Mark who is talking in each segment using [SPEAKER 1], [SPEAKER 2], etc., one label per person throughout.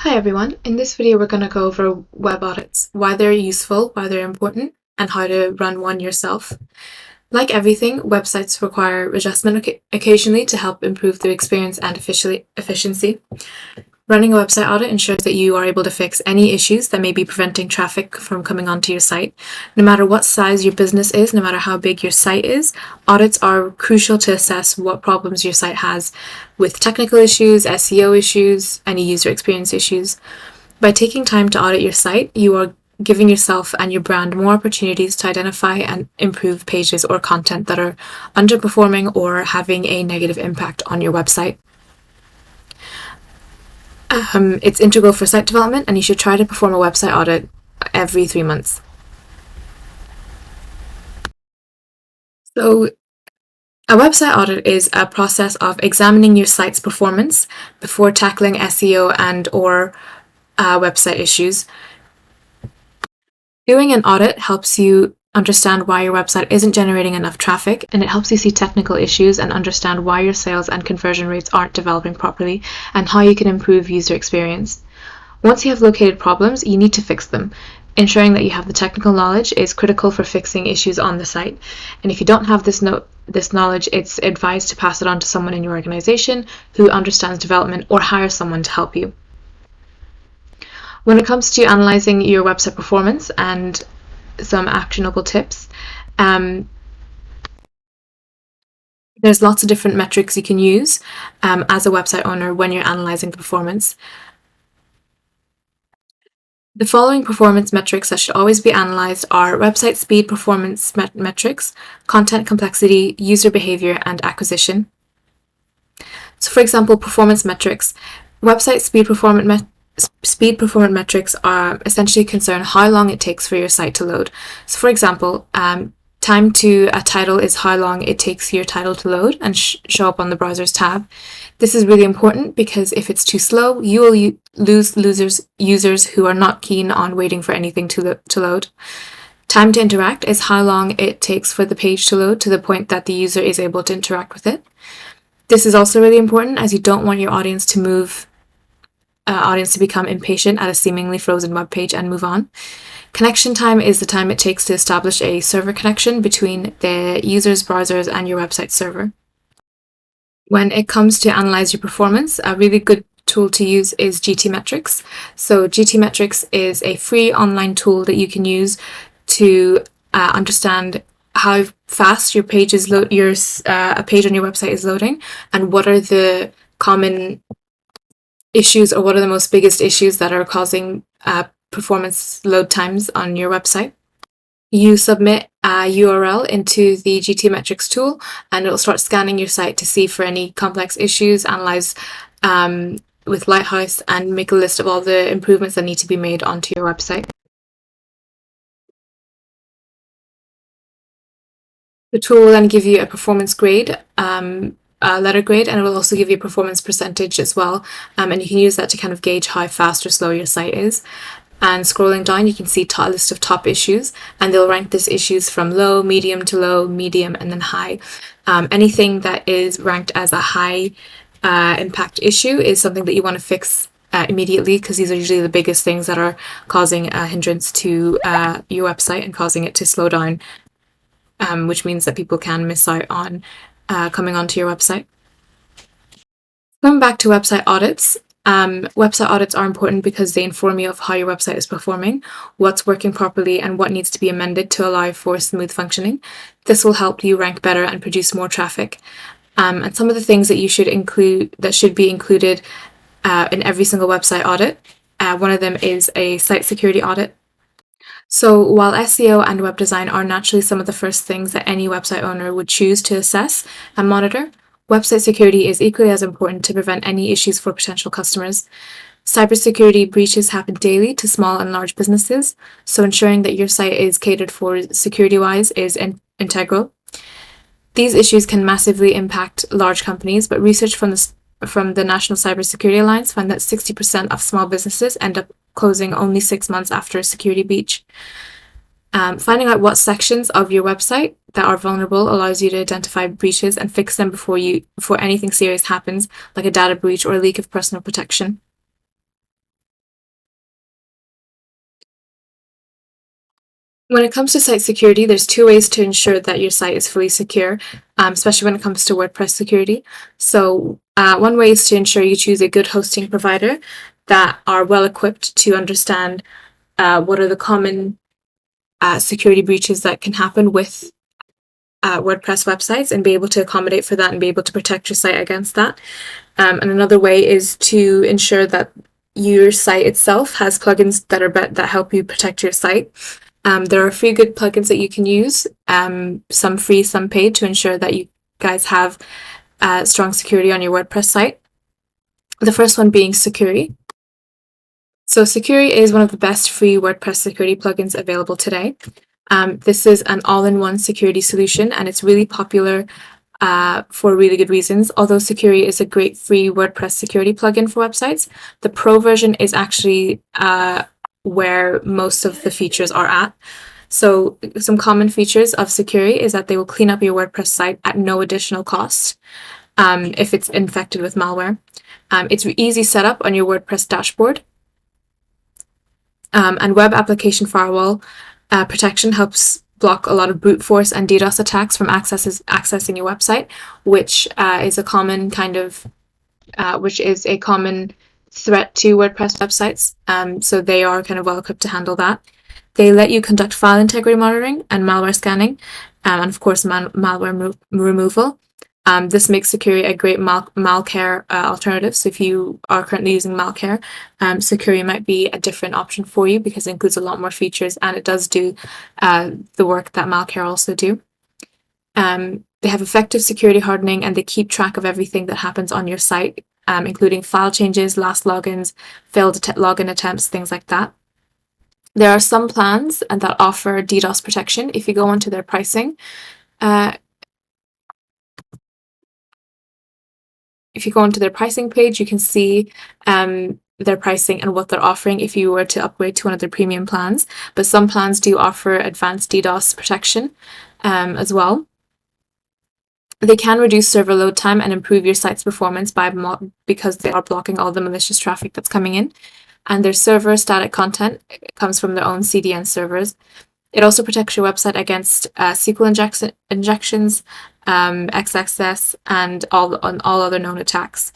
[SPEAKER 1] Hi everyone, in this video we're going to go over web audits, why they're useful, why they're important, and how to run one yourself. Like everything, websites require adjustment occasionally to help improve their experience and efficiency. Running a website audit ensures that you are able to fix any issues that may be preventing traffic from coming onto your site. No matter what size your business is, no matter how big your site is, audits are crucial to assess what problems your site has with technical issues, SEO issues, any user experience issues. By taking time to audit your site, you are giving yourself and your brand more opportunities to identify and improve pages or content that are underperforming or having a negative impact on your website. It's integral for site development, and you should try to perform a website audit every 3 months. So, a website audit is a process of examining your site's performance before tackling SEO and/or website issues. Doing an audit helps you understand why your website isn't generating enough traffic, and it helps you see technical issues and understand why your sales and conversion rates aren't developing properly and how you can improve user experience. Once you have located problems, you need to fix them. Ensuring that you have the technical knowledge is critical for fixing issues on the site. And if you don't have this knowledge, it's advised to pass it on to someone in your organization who understands development, or hire someone to help you. When it comes to analyzing your website performance and some actionable tips, there's lots of different metrics you can use as a website owner when you're analyzing the performance. The following performance metrics that should always be analyzed are website speed performance metrics, content complexity, user behavior, and acquisition. So for example, performance metrics. Website speed performance metrics are essentially concern how long it takes for your site to load. So for example, time to a title is how long it takes your title to load and show up on the browser's tab. This is really important because if it's too slow, you will lose users who are not keen on waiting for anything to load. Time to interact is how long it takes for the page to load to the point that the user is able to interact with it. This is also really important as you don't want your audience to become impatient at a seemingly frozen web page and move on. Connection time is the time it takes to establish a server connection between the user's browsers and your website server. When it comes to analyze your performance, a really good tool to use is GTmetrix. So GTmetrix is a free online tool that you can use to understand how fast your page is a page on your website is loading, and what are the common issues, or what are the most biggest issues that are causing performance load times on your website. You submit a URL into the GTmetrix tool, and it'll start scanning your site to see for any complex issues, analyze with Lighthouse, and make a list of all the improvements that need to be made onto your website. The tool will then give you a performance grade, a letter grade, and it will also give you a performance percentage as well, and you can use that to kind of gauge how fast or slow your site is. And scrolling down, you can see a list of top issues, and they'll rank these issues from low, medium to low, medium, and then high. Anything that is ranked as a high impact issue is something that you want to fix immediately, because these are usually the biggest things that are causing a hindrance to your website and causing it to slow down, which means that people can miss out on coming onto your website. Going back to website audits, website audits are important because they inform you of how your website is performing, what's working properly, and what needs to be amended to allow for smooth functioning. This will help you rank better and produce more traffic. And some of the things that should be included in every single website audit, one of them is a site security audit. So while SEO and web design are naturally some of the first things that any website owner would choose to assess and monitor, website security is equally as important to prevent any issues for potential customers. Cybersecurity breaches happen daily to small and large businesses, so ensuring that your site is catered for security-wise is integral. These issues can massively impact large companies, but research from the National Cybersecurity Alliance found that 60% of small businesses end up closing only 6 months after a security breach. Finding out what sections of your website that are vulnerable allows you to identify breaches and fix them before anything serious happens, like a data breach or a leak of personal protection. When it comes to site security, there's two ways to ensure that your site is fully secure, especially when it comes to WordPress security. So one way is to ensure you choose a good hosting provider that are well equipped to understand what are the common security breaches that can happen with WordPress websites, and be able to accommodate for that and be able to protect your site against that. And another way is to ensure that your site itself has plugins that help you protect your site. There are free good plugins that you can use, some free, some paid, to ensure that you guys have strong security on your WordPress site. The first one being Sucuri. So Sucuri is one of the best free WordPress security plugins available today. This is an all-in-one security solution, and it's really popular for really good reasons. Although Sucuri is a great free WordPress security plugin for websites, the pro version is actually where most of the features are at. So some common features of Sucuri is that they will clean up your WordPress site at no additional cost if it's infected with malware. It's easy setup on your WordPress dashboard. And web application firewall protection helps block a lot of brute force and DDoS attacks from accessing your website, which is a common threat to WordPress websites. So they are kind of well equipped to handle that. They let you conduct file integrity monitoring and malware scanning, and of course malware removal. This makes Sucuri a great malcare alternative. So if you are currently using malcare, Sucuri might be a different option for you because it includes a lot more features, and it does do the work that malcare also do. They have effective security hardening, and they keep track of everything that happens on your site, including file changes, last logins, failed login attempts, things like that. There are some plans that offer DDoS protection. If you go onto their pricing, page, you can see their pricing and what they're offering if you were to upgrade to one of their premium plans. But some plans do offer advanced DDoS protection as well. They can reduce server load time and improve your site's performance because they are blocking all the malicious traffic that's coming in. And their server static content comes from their own CDN servers. It also protects your website against SQL injections, XXS, and all other known attacks.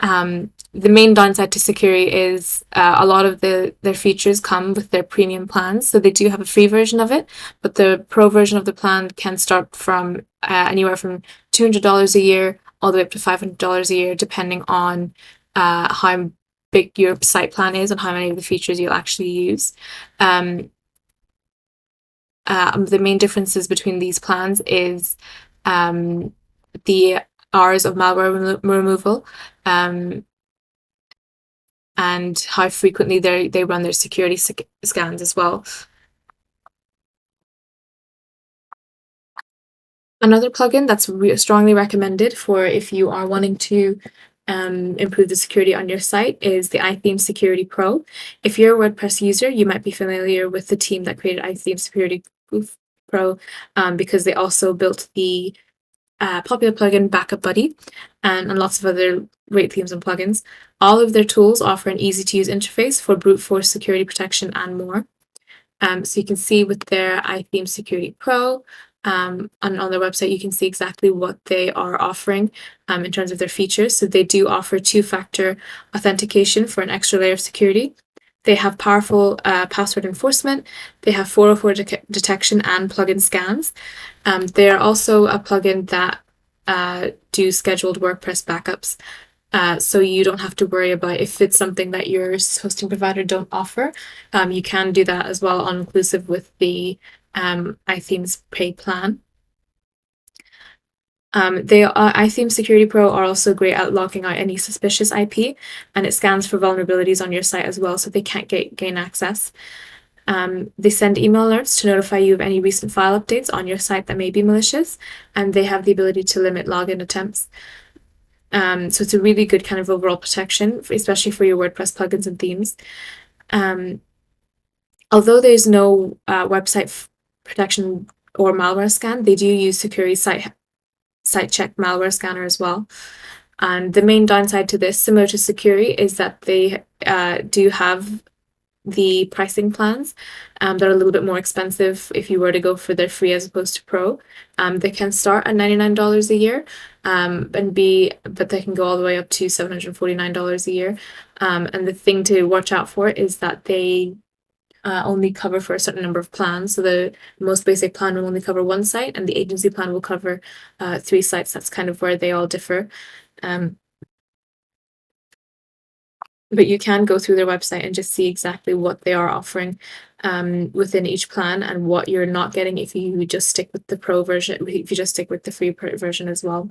[SPEAKER 1] The main downside to Sucuri is a lot of their features come with their premium plans. So they do have a free version of it, but the pro version of the plan can start from anywhere from $200 a year all the way up to $500 a year, depending on how big your site plan is and how many of the features you'll actually use. The main differences between these plans is the hours of malware removal, and how frequently they run their security scans as well. Another plugin that's strongly recommended for if you are wanting to improve the security on your site is the iTheme Security Pro. If you're a WordPress user, you might be familiar with the team that created iTheme Security Pro because they also built the popular plugin Backup Buddy and lots of other great themes and plugins. All of their tools offer an easy-to-use interface for brute force security protection and more. So you can see with their iTheme Security Pro, on their website, you can see exactly what they are offering in terms of their features. So they do offer two-factor authentication for an extra layer of security. They have powerful password enforcement. They have 404 detection and plugin scans. They are also a plugin that do scheduled WordPress backups. So you don't have to worry about if it's something that your hosting provider don't offer. You can do that as well, all-inclusive with the iTheme's paid plan. iTheme Security Pro are also great at locking out any suspicious IP, and it scans for vulnerabilities on your site as well, so they can't gain access. They send email alerts to notify you of any recent file updates on your site that may be malicious, and they have the ability to limit login attempts. So it's a really good kind of overall protection, especially for your WordPress plugins and themes. Although there's no website protection or malware scan, they do use Sucuri's site check malware scanner as well. And the main downside to this, similar to Sucuri, is that they do have the pricing plans that are a little bit more expensive if you were to go for their free as opposed to pro. They can start at $99 a year, but they can go all the way up to $749 a year. And the thing to watch out for is that they only cover for a certain number of plans. So the most basic plan will only cover one site, and the agency plan will cover 3 sites. That's kind of where they all differ. But you can go through their website and just see exactly what they are offering within each plan and what you're not getting if you just stick with the pro version, if you just stick with the free version as well.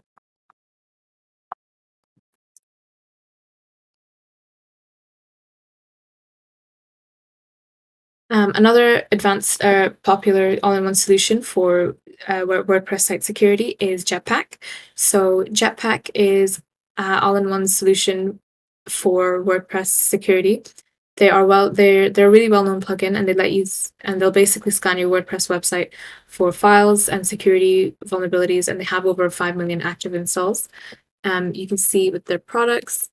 [SPEAKER 1] Another advanced popular all-in-one solution for WordPress site security is Jetpack. So Jetpack is all-in-one solution for WordPress security. They're a really well-known plugin, and they'll basically scan your WordPress website for files and security vulnerabilities, and they have over 5 million active installs. You can see with their products.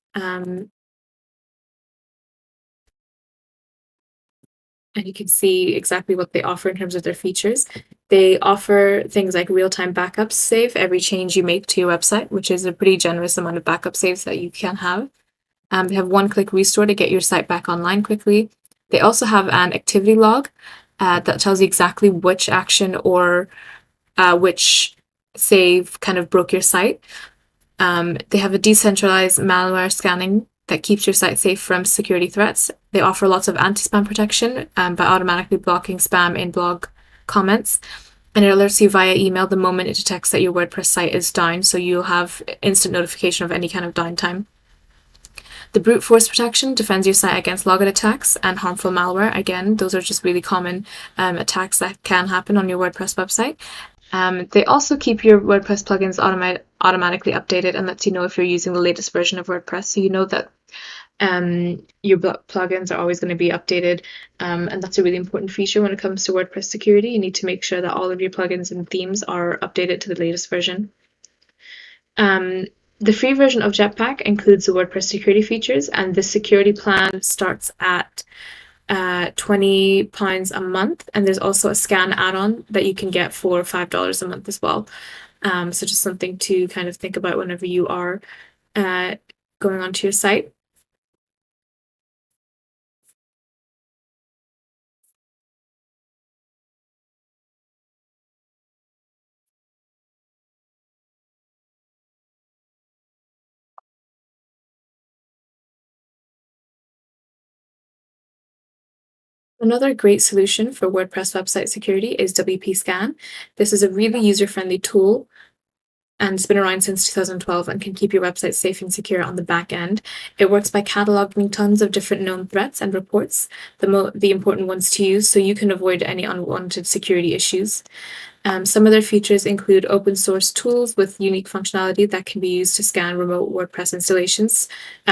[SPEAKER 1] And you can see exactly what they offer in terms of their features. They offer things like real-time backup save every change you make to your website, which is a pretty generous amount of backup saves that you can have. They have one-click restore to get your site back online quickly. They also have an activity log that tells you exactly which action or which save kind of broke your site. They have a decentralized malware scanning that keeps your site safe from security threats. They offer lots of anti-spam protection by automatically blocking spam in blog comments. And it alerts you via email the moment it detects that your WordPress site is down, so you'll have instant notification of any kind of downtime. The brute force protection defends your site against login attacks and harmful malware. Again, those are just really common attacks that can happen on your WordPress website. They also keep your WordPress plugins automatically updated and lets you know if you're using the latest version of WordPress, so you know that your plugins are always going to be updated, and that's a really important feature when it comes to WordPress security. You need to make sure that all of your plugins and themes are updated to the latest version. The free version of Jetpack includes the WordPress security features, and the security plan starts at £20 a month, and there's also a scan add-on that you can get for $5 a month as well. So just something to kind of think about whenever you are going onto your site. Another great solution for WordPress website security is WP Scan. This is a really user-friendly tool, and it's been around since 2012 and can keep your website safe and secure on the back end. It works by cataloging tons of different known threats and reports, the important ones to use, so you can avoid any unwanted security issues. Some of their features include open source tools with unique functionality that can be used to scan remote WordPress installations,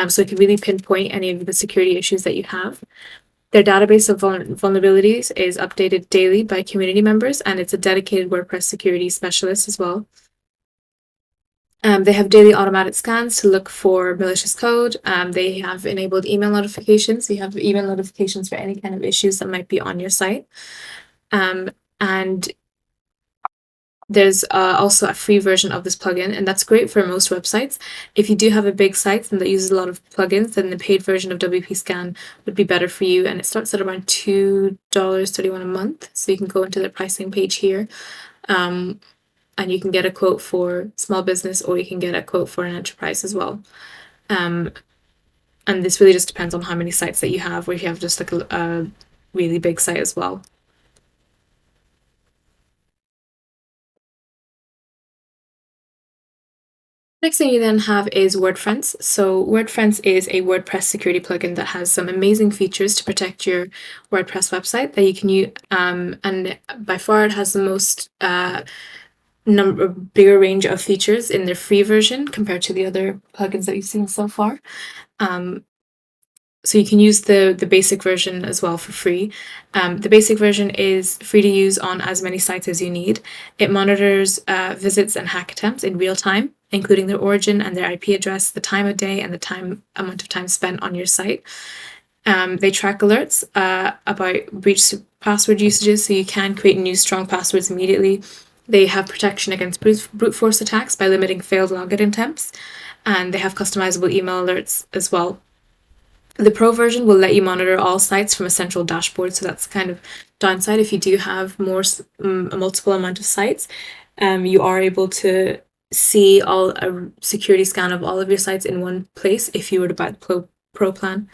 [SPEAKER 1] so it can really pinpoint any of the security issues that you have. Their database of vulnerabilities is updated daily by community members, and it's a dedicated WordPress security specialist as well. They have daily automatic scans to look for malicious code. They have enabled email notifications. So you have email notifications for any kind of issues that might be on your site. And there's also a free version of this plugin, and that's great for most websites. If you do have a big site and that uses a lot of plugins, then the paid version of WP Scan would be better for you, and it starts at around $2.31 a month. So you can go into the pricing page here, and you can get a quote for small business, or you can get a quote for an enterprise as well. And this really just depends on how many sites that you have, or if you have just like a really big site as well. Next thing you then have is Wordfence. So Wordfence is a WordPress security plugin that has some amazing features to protect your WordPress website that you can use, and by far it has the most bigger range of features in their free version compared to the other plugins that you've seen so far. So you can use the basic version as well for free. The basic version is free to use on as many sites as you need. It monitors visits and hack attempts in real time, including their origin and their IP address, the time of day, and the amount of time spent on your site. They track alerts about breach password usages, so you can create new strong passwords immediately. They have protection against brute force attacks by limiting failed login attempts, and they have customizable email alerts as well. The Pro version will let you monitor all sites from a central dashboard, so that's kind of downside. If you do have a multiple amount of sites, you are able to see a security scan of all of your sites in one place if you were to buy the Pro plan.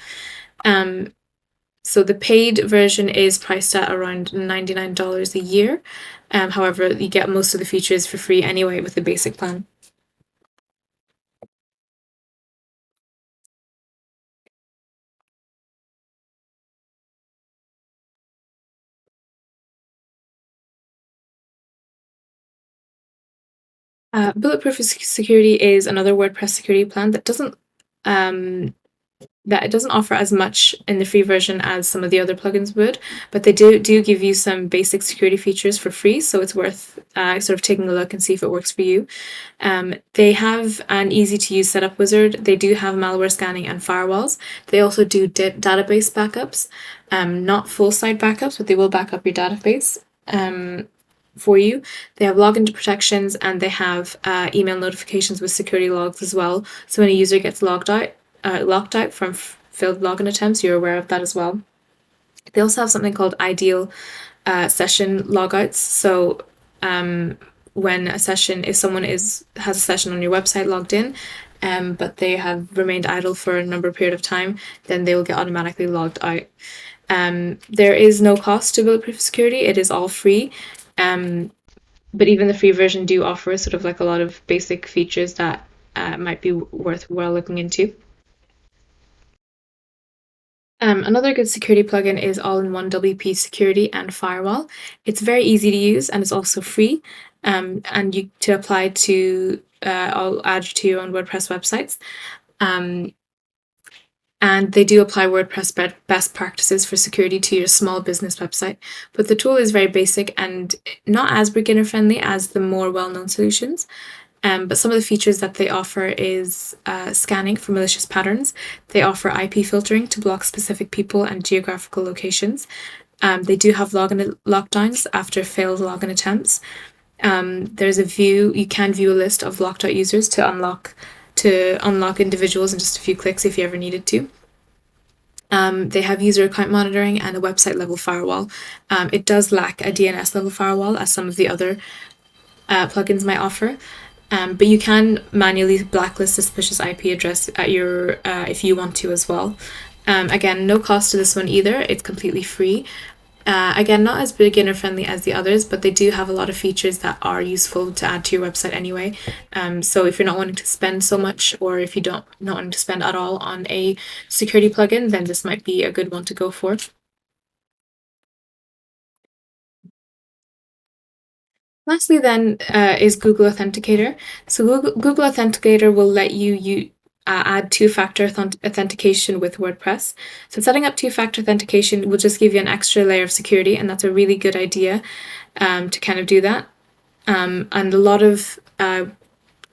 [SPEAKER 1] So the paid version is priced at around $99 a year. However, you get most of the features for free anyway with the basic plan. Bulletproof Security is another WordPress security plan that doesn't offer as much in the free version as some of the other plugins would, but they do give you some basic security features for free, so it's worth sort of taking a look and see if it works for you. They have an easy-to-use setup wizard. They do have malware scanning and firewalls. They also do database backups, not full-site backups, but they will back up your database for you. They have login protections, and they have email notifications with security logs as well. So when a user gets locked out from failed login attempts, you're aware of that as well. They also have something called ideal session logouts. So when if someone has a session on your website logged in, but they have remained idle for a number of period of time, then they will get automatically logged out. There is no cost to Bulletproof Security. It is all free. But even the free version do offer sort of like a lot of basic features that might be worthwhile looking into. Another good security plugin is all-in-one WP Security and Firewall. It's very easy to use and it's also free. And to apply to, I'll add you to your own WordPress websites. And they do apply WordPress best practices for security to your small business website. But the tool is very basic and not as beginner friendly as the more well-known solutions. But some of the features that they offer is scanning for malicious patterns. They offer IP filtering to block specific people and geographical locations. They do have login lockdowns after failed login attempts. You can view a list of locked out users to unlock individuals in just a few clicks if you ever needed to. They have user account monitoring and a website level firewall. It does lack a DNS level firewall, as some of the other plugins might offer. But you can manually blacklist suspicious IP address at your if you want to as well. Again, no cost to this one either. It's completely free. Again, not as beginner friendly as the others, but they do have a lot of features that are useful to add to your website anyway. So if you're not wanting to spend so much, or if you not wanting to spend at all on a security plugin, then this might be a good one to go for. Lastly then is Google Authenticator. So Google Authenticator will let you add two-factor authentication with WordPress. So setting up two-factor authentication will just give you an extra layer of security, and that's a really good idea to kind of do that. And a lot of the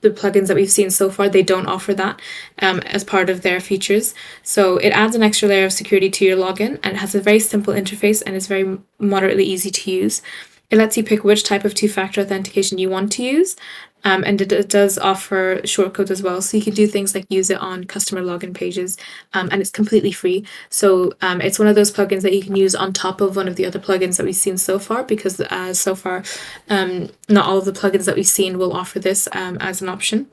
[SPEAKER 1] plugins that we've seen so far, they don't offer that as part of their features. So it adds an extra layer of security to your login, and it has a very simple interface and is very moderately easy to use. It lets you pick which type of two-factor authentication you want to use, and it does offer shortcodes as well. So you can do things like use it on customer login pages, and it's completely free. So it's one of those plugins that you can use on top of one of the other plugins that we've seen so far, because so far not all of the plugins that we've seen will offer this as an option.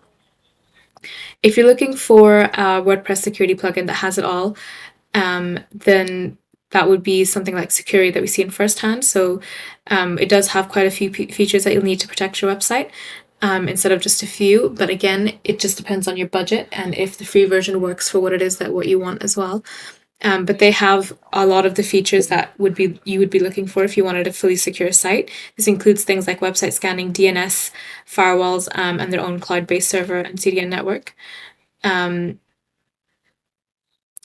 [SPEAKER 1] If you're looking for a WordPress security plugin that has it all, then that would be something like Sucuri that we see in firsthand. So it does have quite a few features that you'll need to protect your website instead of just a few. But again, it just depends on your budget and if the free version works for what it is what you want as well. But they have a lot of the features that you would be looking for if you wanted a fully secure site. This includes things like website scanning, DNS, firewalls, and their own cloud-based server and CDN network.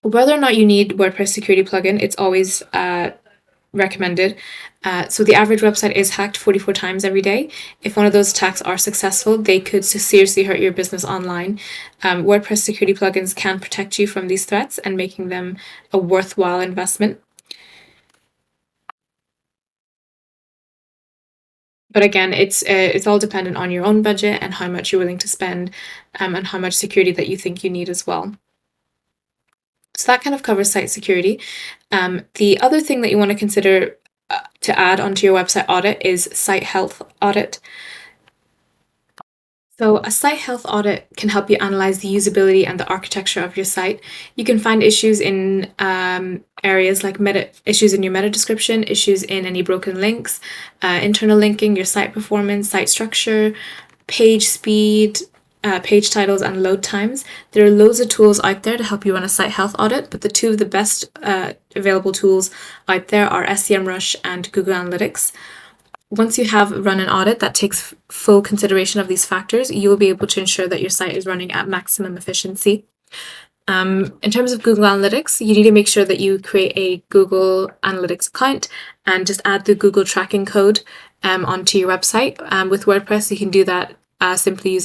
[SPEAKER 1] Whether or not you need WordPress security plugin, it's always recommended. So the average website is hacked 44 times every day. If one of those attacks are successful, they could seriously hurt your business online. WordPress security plugins can protect you from these threats and making them a worthwhile investment. But again, it's all dependent on your own budget and how much you're willing to spend, and how much security that you think you need as well. So that kind of covers site security. The other thing that you want to consider to add onto your website audit is site health audit. So a site health audit can help you analyze the usability and the architecture of your site. You can find issues in areas like issues in your meta description, issues in any broken links, internal linking, your site performance, site structure, page speed, page titles, and load times. There are loads of tools out there to help you run a site health audit, but the two of the best available tools out there are SEMrush and Google Analytics. Once you have run an audit that takes full consideration of these factors, you will be able to ensure that your site is running at maximum efficiency. In terms of Google Analytics, you need to make sure that you create a Google Analytics account and just add the Google tracking code onto your website. With WordPress, you can do that simply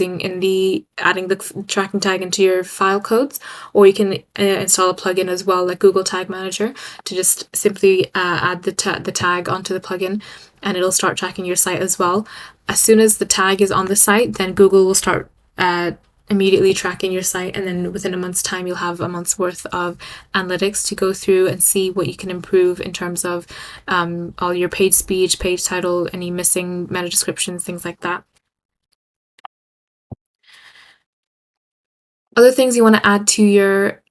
[SPEAKER 1] adding the tracking tag into your file codes, or you can install a plugin as well, like Google Tag Manager, to just simply add the tag onto the plugin, and it'll start tracking your site as well. As soon as the tag is on the site, then Google will start immediately tracking your site, and then within a month's time you'll have a month's worth of analytics to go through and see what you can improve in terms of all your page speed, page title, any missing meta descriptions, things like that. Other things you want to add to your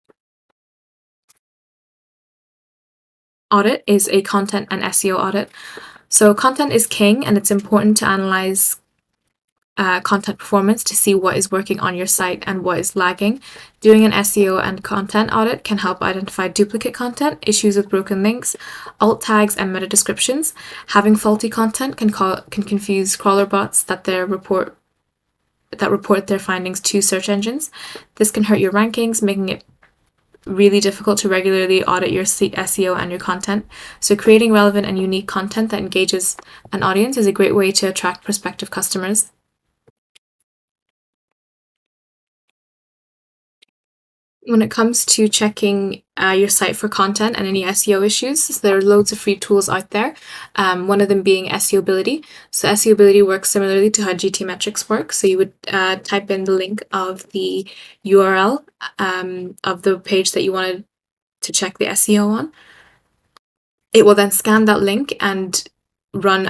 [SPEAKER 1] audit is a content and SEO audit. So content is king, and it's important to analyze content performance to see what is working on your site and what is lagging. Doing an SEO and content audit can help identify duplicate content, issues with broken links, alt tags, and meta descriptions. Having faulty content can confuse crawler bots that report their findings to search engines. This can hurt your rankings, making it really difficult to regularly audit your SEO and your content. So creating relevant and unique content that engages an audience is a great way to attract prospective customers. When it comes to checking your site for content and any SEO issues, there are loads of free tools out there. One of them being SEO Ability. So SEO Ability works similarly to how GTmetrix works. So you would type in the link of the URL of the page that you wanted to check the SEO on. It will then scan that link and run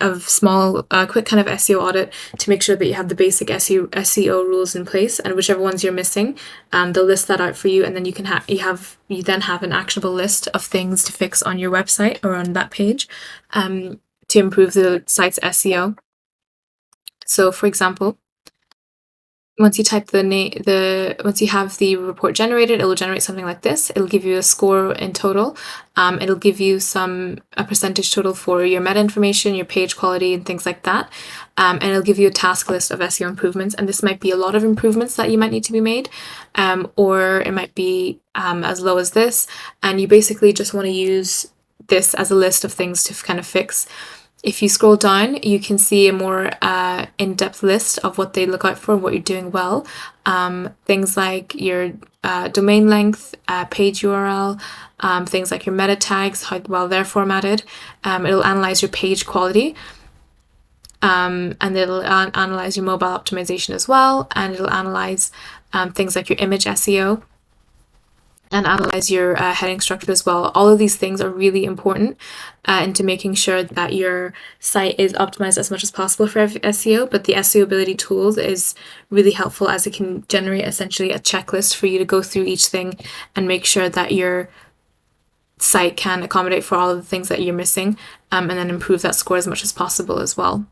[SPEAKER 1] a small, quick kind of SEO audit to make sure that you have the basic SEO rules in place, and whichever ones you're missing, they'll list that out for you, and then you then have an actionable list of things to fix on your website or on that page to improve the site's SEO. So, for example, once you type once you have the report generated, it will generate something like this. It'll give you a score in total. It'll give you a percentage total for your meta information, your page quality, and things like that. And it'll give you a task list of SEO improvements. And this might be a lot of improvements that you might need to be made, or it might be as low as this. And you basically just want to use this as a list of things to kind of fix. If you scroll down, you can see a more in-depth list of what they look out for, what you're doing well. Things like your domain length, page URL, things like your meta tags, how well they're formatted. It'll analyze your page quality, and it'll analyze your mobile optimization as well, and it'll analyze things like your image SEO, and analyze your heading structure as well. All of these things are really important into making sure that your site is optimized as much as possible for SEO, but the SEO Ability tools is really helpful as it can generate essentially a checklist for you to go through each thing and make sure that your site can accommodate for all of the things that you're missing, and then improve that score as much as possible as well.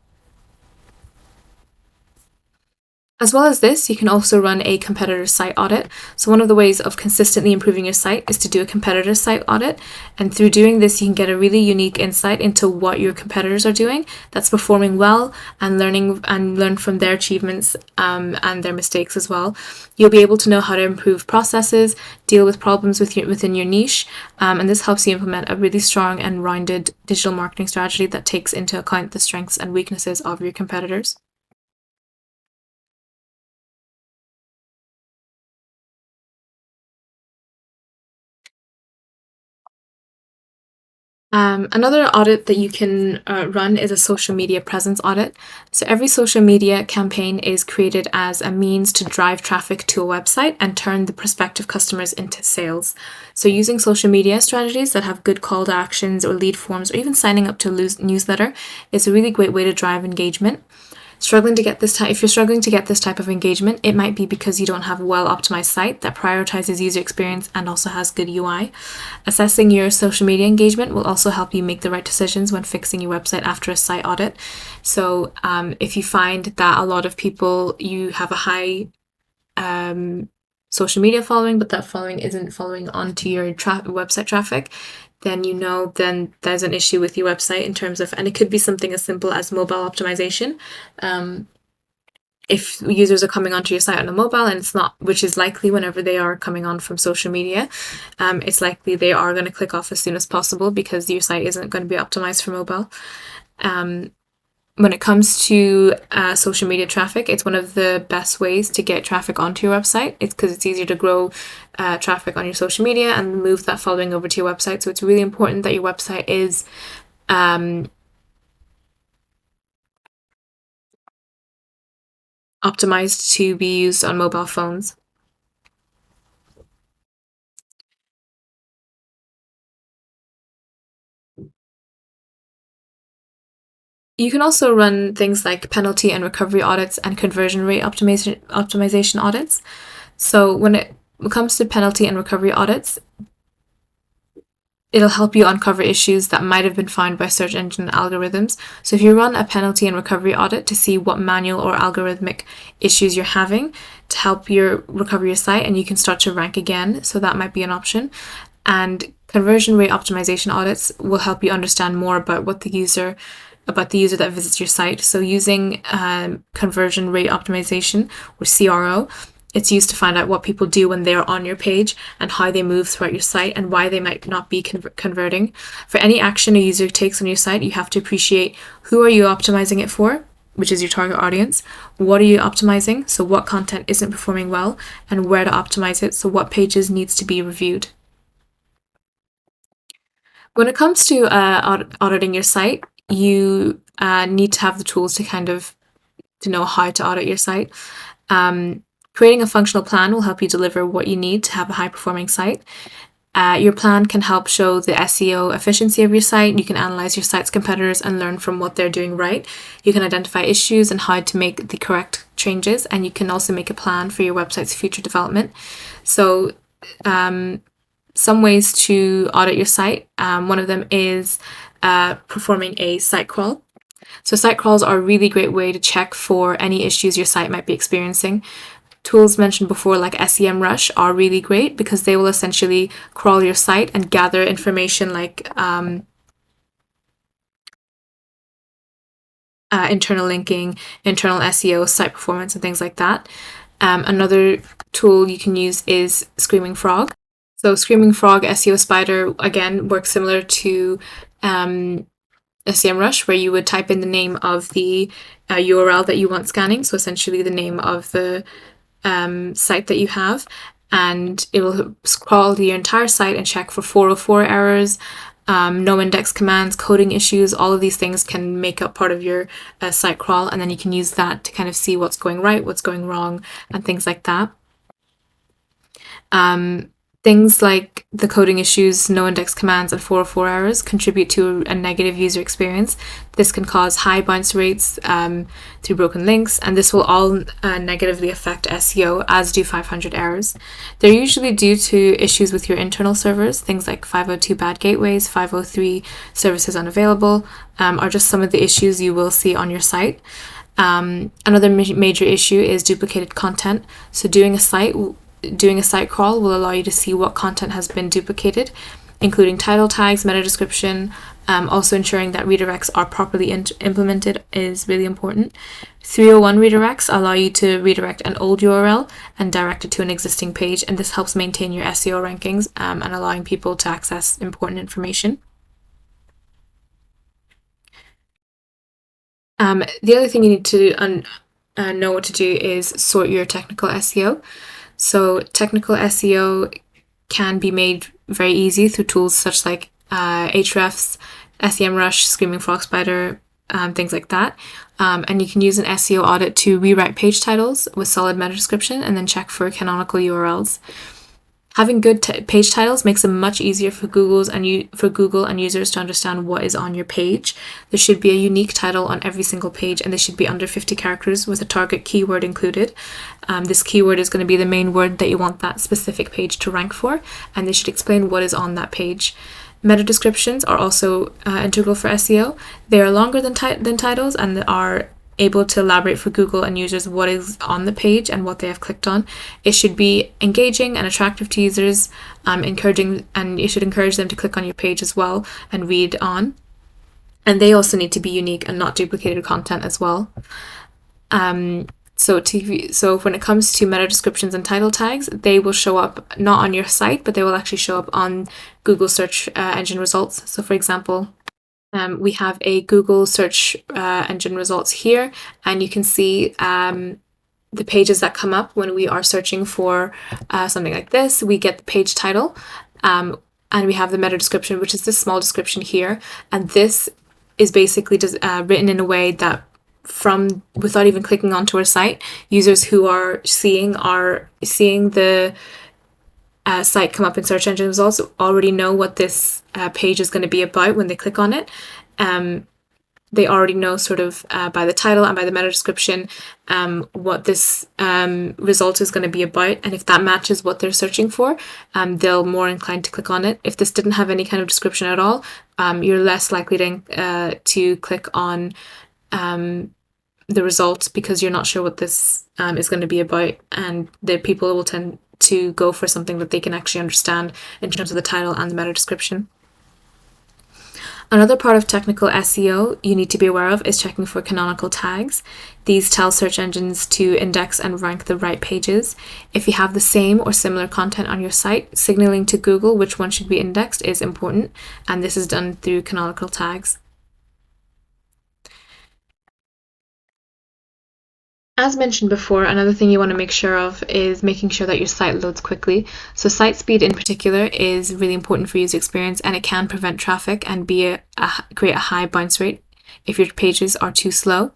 [SPEAKER 1] As well as this, you can also run a competitor site audit. So one of the ways of consistently improving your site is to do a competitor site audit. And through doing this, you can get a really unique insight into what your competitors are doing that's performing well, and learn from their achievements and their mistakes as well. You'll be able to know how to improve processes, deal with problems within your niche, and this helps you implement a really strong and rounded digital marketing strategy that takes into account the strengths and weaknesses of your competitors. Another audit that you can run is a social media presence audit. So every social media campaign is created as a means to drive traffic to a website and turn the prospective customers into sales. So using social media strategies that have good call to actions or lead forms, or even signing up to a newsletter, is a really great way to drive engagement. If you're struggling to get this type of engagement, it might be because you don't have a well-optimized site that prioritizes user experience and also has good UI. Assessing your social media engagement will also help you make the right decisions when fixing your website after a site audit. So if you find that a lot of people, you have a high social media following, but that following isn't following onto your website traffic, then there's an issue with your website in terms of, and it could be something as simple as mobile optimization. If users are coming onto your site on a mobile, and it's not, which is likely whenever they are coming on from social media, it's likely they are going to click off as soon as possible because your site isn't going to be optimized for mobile. When it comes to social media traffic, it's one of the best ways to get traffic onto your website. It's because it's easier to grow traffic on your social media and move that following over to your website. So it's really important that your website is optimized to be used on mobile phones. You can also run things like penalty and recovery audits and conversion rate optimization audits. So when it comes to penalty and recovery audits, it'll help you uncover issues that might have been found by search engine algorithms. So if you run a penalty and recovery audit to see what manual or algorithmic issues you're having to help you recover your site, and you can start to rank again, so that might be an option. And conversion rate optimization audits will help you understand more about the user that visits your site. So using conversion rate optimization, or CRO, it's used to find out what people do when they're on your page and how they move throughout your site and why they might not be converting. For any action a user takes on your site, you have to appreciate who are you optimizing it for, which is your target audience. What are you optimizing? So what content isn't performing well, and where to optimize it. So what pages needs to be reviewed. When it comes to auditing your site, you need to have the tools to know how to audit your site. Creating a functional plan will help you deliver what you need to have a high-performing site. Your plan can help show the SEO efficiency of your site. You can analyze your site's competitors and learn from what they're doing right. You can identify issues and how to make the correct changes, and you can also make a plan for your website's future development. So some ways to audit your site, one of them is performing a site crawl. So site crawls are a really great way to check for any issues your site might be experiencing. Tools mentioned before, like SEMrush, are really great because they will essentially crawl your site and gather information like internal linking, internal SEO, site performance, and things like that. Another tool you can use is Screaming Frog. So Screaming Frog SEO Spider, again, works similar to SEMrush, where you would type in the name of the URL that you want scanning, so essentially the name of the site that you have, and it will crawl the entire site and check for 404 errors, no index commands, coding issues. All of these things can make up part of your site crawl, and then you can use that to kind of see what's going right, what's going wrong, and things like that. Things like the coding issues, no index commands, and 404 errors contribute to a negative user experience. This can cause high bounce rates through broken links, and this will all negatively affect SEO, as do 500 errors. They're usually due to issues with your internal servers. Things like 502 bad gateways, 503 services unavailable are just some of the issues you will see on your site. Another major issue is duplicated content. So doing a site crawl will allow you to see what content has been duplicated, including title tags, meta description. Also ensuring that redirects are properly implemented is really important. 301 redirects allow you to redirect an old URL and direct it to an existing page, and this helps maintain your SEO rankings and allowing people to access important information. The other thing you need to know what to do is sort your technical SEO. So technical SEO can be made very easy through tools such like Ahrefs, SEMrush, Screaming Frog Spider, things like that. And you can use an SEO audit to rewrite page titles with solid meta description and then check for canonical URLs. Having good page titles makes it much easier for Google and users to understand what is on your page. There should be a unique title on every single page, and they should be under 50 characters with a target keyword included. This keyword is going to be the main word that you want that specific page to rank for, and they should explain what is on that page. Meta descriptions are also integral for SEO. They are longer than titles and are able to elaborate for Google and users what is on the page and what they have clicked on. It should be engaging and attractive to users, and you should encourage them to click on your page as well and read on. And they also need to be unique and not duplicated content as well. So when it comes to meta descriptions and title tags, they will show up not on your site, but they will actually show up on Google search engine results. So for example, we have a Google search engine results here, and you can see the pages that come up when we are searching for something like this. We get the page title, and we have the meta description, which is this small description here. And this is basically just written in a way that without even clicking onto our site, users who are seeing the site come up in search engine results already know what this page is going to be about when they click on it. They already know sort of by the title and by the meta description what this result is going to be about, and if that matches what they're searching for, they'll more inclined to click on it. If this didn't have any kind of description at all, you're less likely to click on the result because you're not sure what this is going to be about, and the people will tend to go for something that they can actually understand in terms of the title and the meta description. Another part of technical SEO you need to be aware of is checking for canonical tags. These tell search engines to index and rank the right pages. If you have the same or similar content on your site, signaling to Google which one should be indexed is important, and this is done through canonical tags. As mentioned before, another thing you want to make sure of is making sure that your site loads quickly. So site speed in particular is really important for user experience, and it can prevent traffic and create a high bounce rate if your pages are too slow.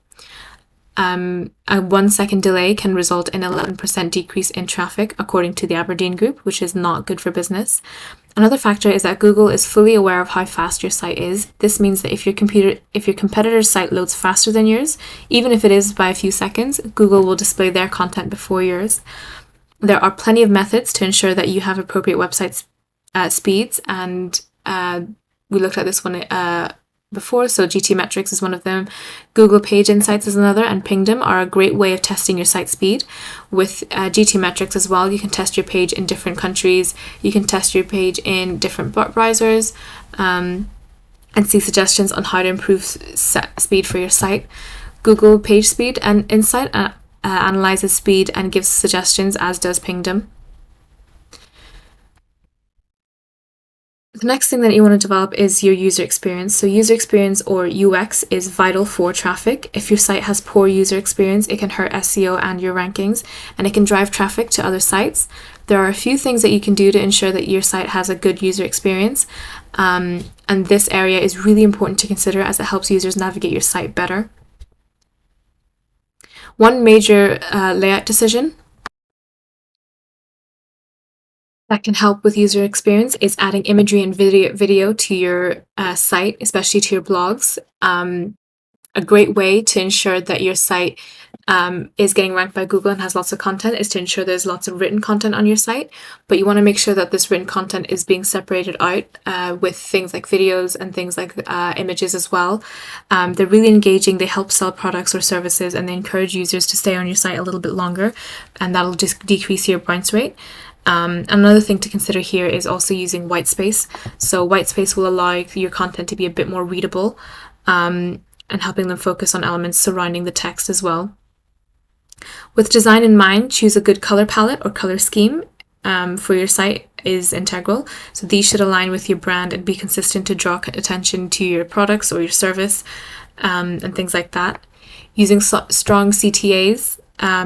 [SPEAKER 1] A 1 second delay can result in 11% decrease in traffic, according to the Aberdeen Group, which is not good for business. Another factor is that Google is fully aware of how fast your site is. This means that if your competitor's site loads faster than yours, even if it is by a few seconds, Google will display their content before yours. There are plenty of methods to ensure that you have appropriate website speeds, and we looked at this one before, so GTmetrix is one of them. Google Page Insights is another, and Pingdom are a great way of testing your site speed. With GTmetrix as well, you can test your page in different countries, you can test your page in different browsers, and see suggestions on how to improve speed for your site. Google PageSpeed and Insight analyzes speed and gives suggestions, as does Pingdom. The next thing that you want to develop is your user experience. So user experience, or UX, is vital for traffic. If your site has poor user experience, it can hurt SEO and your rankings, and it can drive traffic to other sites. There are a few things that you can do to ensure that your site has a good user experience, and this area is really important to consider as it helps users navigate your site better. One major layout decision that can help with user experience is adding imagery and video to your site, especially to your blogs. A great way to ensure that your site is getting ranked by Google and has lots of content is to ensure there's lots of written content on your site, but you want to make sure that this written content is being separated out with things like videos and things like images as well. They're really engaging, they help sell products or services, and they encourage users to stay on your site a little bit longer, and that'll just decrease your bounce rate. Another thing to consider here is also using white space. So white space will allow your content to be a bit more readable, and helping them focus on elements surrounding the text as well. With design in mind, choose a good color palette or color scheme for your site is integral. So these should align with your brand and be consistent to draw attention to your products or your service, and things like that. Using strong CTAs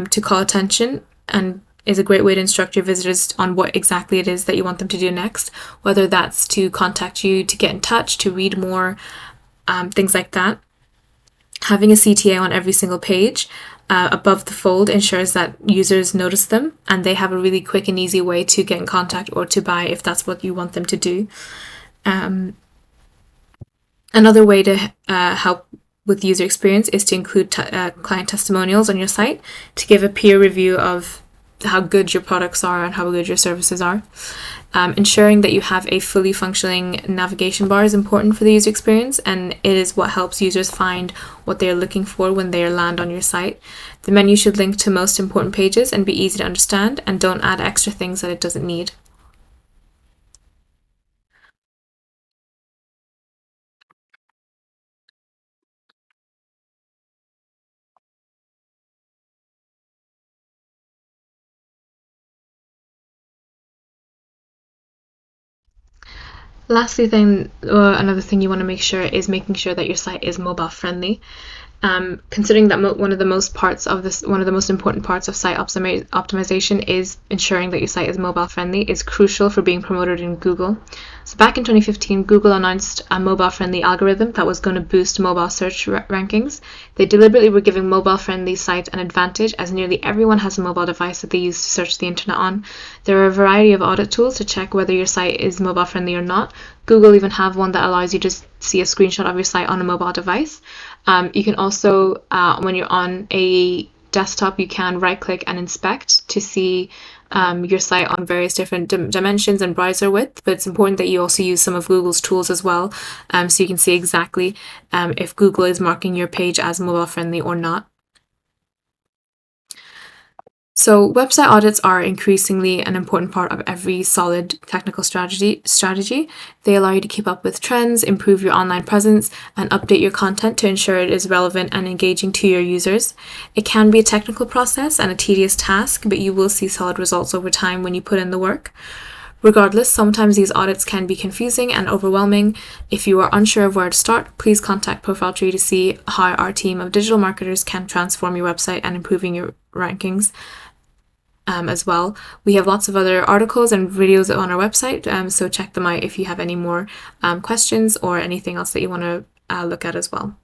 [SPEAKER 1] to call attention and is a great way to instruct your visitors on what exactly it is that you want them to do next, whether that's to contact you, to get in touch, to read more, things like that. Having a CTA on every single page above the fold ensures that users notice them and they have a really quick and easy way to get in contact or to buy if that's what you want them to do. Another way to help with user experience is to include client testimonials on your site to give a peer review of how good your products are and how good your services are. Ensuring that you have a fully functioning navigation bar is important for the user experience, and it is what helps users find what they're looking for when they land on your site. The menu should link to most important pages and be easy to understand, and don't add extra things that it doesn't need. Lastly, another thing you want to make sure is making sure that your site is mobile friendly. Considering that one of the most important parts of site optimization is ensuring that your site is mobile friendly, is crucial for being promoted in Google. So back in 2015, Google announced a mobile friendly algorithm that was going to boost mobile search rankings. They deliberately were giving mobile friendly sites an advantage, as nearly everyone has a mobile device that they use to search the internet on. There are a variety of audit tools to check whether your site is mobile friendly or not. Google even have one that allows you to see a screenshot of your site on a mobile device. You can also, when you're on a desktop, you can right click and inspect to see your site on various different dimensions and browser width, but it's important that you also use some of Google's tools as well, so you can see exactly if Google is marking your page as mobile friendly or not. So website audits are increasingly an important part of every solid technical strategy. They allow you to keep up with trends, improve your online presence, and update your content to ensure it is relevant and engaging to your users. It can be a technical process and a tedious task, but you will see solid results over time when you put in the work. Regardless, sometimes these audits can be confusing and overwhelming. If you are unsure of where to start, please contact Profile Tree to see how our team of digital marketers can transform your website and improving your rankings. As well. We have lots of other articles and videos on our website, so check them out if you have any more questions or anything else that you want to look at as well.